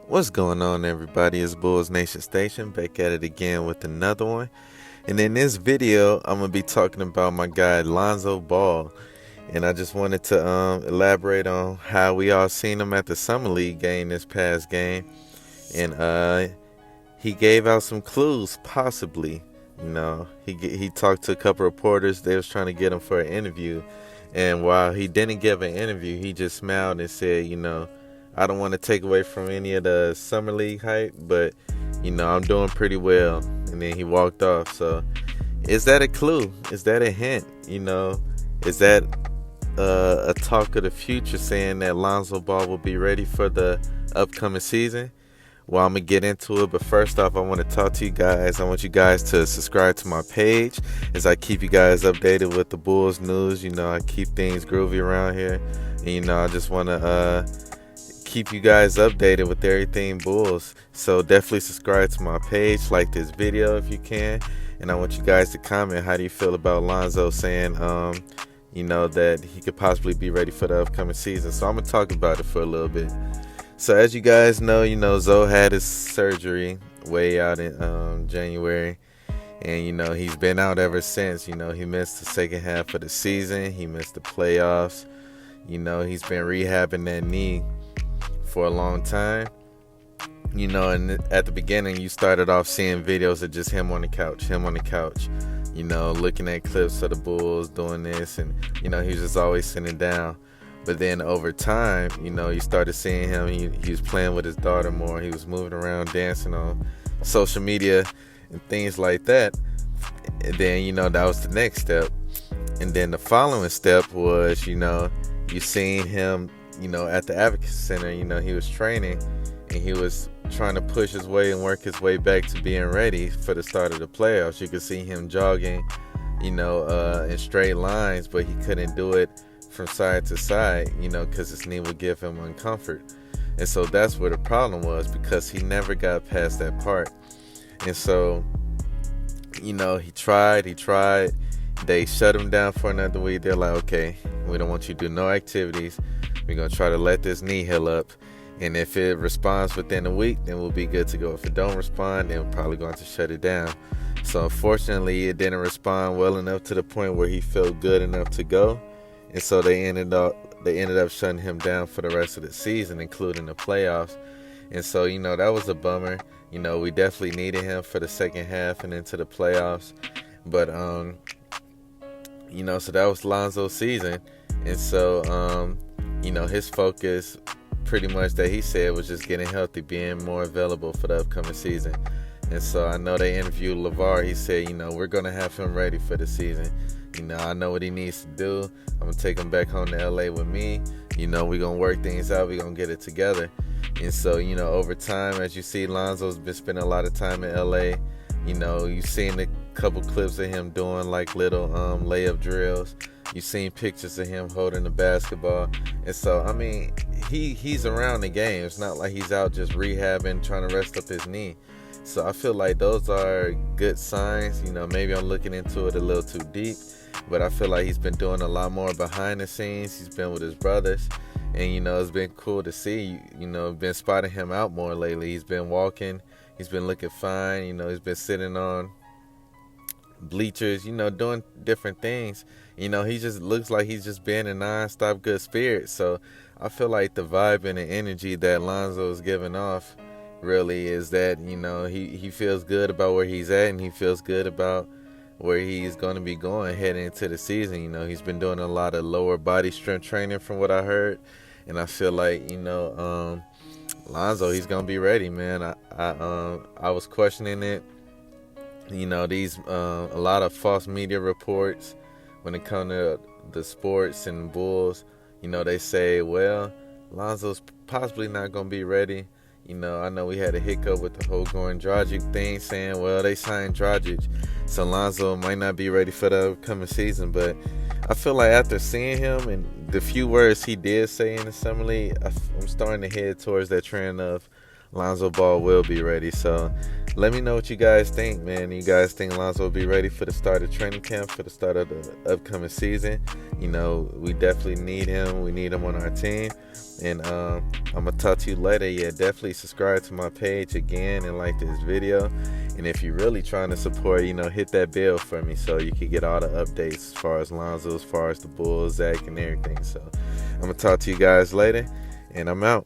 What's going on, everybody? It's Bulls Nation Station back at it again with another one. And in this video, I'm gonna be talking about my guy Lonzo Ball, and I just wanted to elaborate on how we all seen him at the Summer League game this past game, and he gave out some clues, possibly. He talked to a couple reporters. They was trying to get him for an interview, and while he didn't give an interview, he just smiled and said, I don't want to take away from any of the Summer League hype, but, I'm doing pretty well. And then he walked off. So is that a clue? Is that a hint? Is that a talk of the future saying that Lonzo Ball will be ready for the upcoming season? Well, I'm going to get into it, but first off, I want to talk to you guys. I want you guys to subscribe to my page as I keep you guys updated with the Bulls news. I keep things groovy around here. And, I just want to keep you guys updated with everything Bulls. So definitely subscribe to my page, like this video if you can. And I want you guys to comment, how do you feel about Lonzo saying, that he could possibly be ready for the upcoming season. So I'm going to talk about it for a little bit. So as you guys know, Zoe had his surgery way out in January. And, he's been out ever since. He missed the second half of the season. He missed the playoffs. He's been rehabbing that knee for a long time. And at the beginning, you started off seeing videos of just him on the couch, looking at clips of the Bulls doing this. And, he was just always sitting down. But then over time, you started seeing him. He was playing with his daughter more. He was moving around, dancing on social media and things like that. And then, that was the next step. And then the following step was, you seen him, at the Advocacy Center. He was training and he was trying to push his way and work his way back to being ready for the start of the playoffs. You could see him jogging, in straight lines, but he couldn't do it from side to side, because his knee would give him uncomfort. And so that's where the problem was, because he never got past that part. And so, he tried. They shut him down for another week. They're like, okay, we don't want you to do no activities. We're going to try to let this knee heal up. And if it responds within a week, then we'll be good to go. If it don't respond, then we're probably going to shut it down. So unfortunately, it didn't respond well enough to the point where he felt good enough to go. And so they ended up shutting him down for the rest of the season, including the playoffs. And so, that was a bummer. We definitely needed him for the second half and into the playoffs. But, so that was Lonzo's season. And so, his focus pretty much that he said was just getting healthy, being more available for the upcoming season. And so I know they interviewed LeVar. He said, we're going to have him ready for the season. I know what he needs to do. I'm going to take him back home to LA with me. We're going to work things out. We're going to get it together. And so, over time, as you see, Lonzo's been spending a lot of time in LA. You've seen a couple clips of him doing like little layup drills. You've seen pictures of him holding the basketball. And so, he's around the game. It's not like he's out just rehabbing, trying to rest up his knee. So I feel like those are good signs. Maybe I'm looking into it a little too deep, but I feel like he's been doing a lot more behind the scenes. He's been with his brothers, and it's been cool to see. Been spotting him out more lately. He's been walking. He's been looking fine. He's been sitting on bleachers. Doing different things. He just looks like he's just been in non-stop good spirits. So I feel like the vibe and the energy that Lonzo is giving off really is that, he feels good about where he's at, and he feels good about where he's going to be going heading into the season. He's been doing a lot of lower body strength training from what I heard, and I feel like, Lonzo, he's going to be ready, man. I was questioning it. These a lot of false media reports when it comes to the sports and Bulls, they say, well, Lonzo's possibly not going to be ready. I know we had a hiccup with the whole Goran Dragic thing, saying, well, they signed Dragic, so Lonzo might not be ready for the upcoming season. But I feel like after seeing him and the few words he did say in the Summer League, I'm starting to head towards that trend of Lonzo Ball will be ready. So let me know what you guys think, man. You guys think Lonzo will be ready for the start of training camp, for the start of the upcoming season? We definitely need him. We need him on our team. And I'm gonna talk to you later. Yeah, definitely subscribe to my page again and like this video. And if you're really trying to support, hit that bell for me so you can get all the updates as far as Lonzo, as far as the Bulls, Zach, and everything. So I'm gonna talk to you guys later, and I'm out.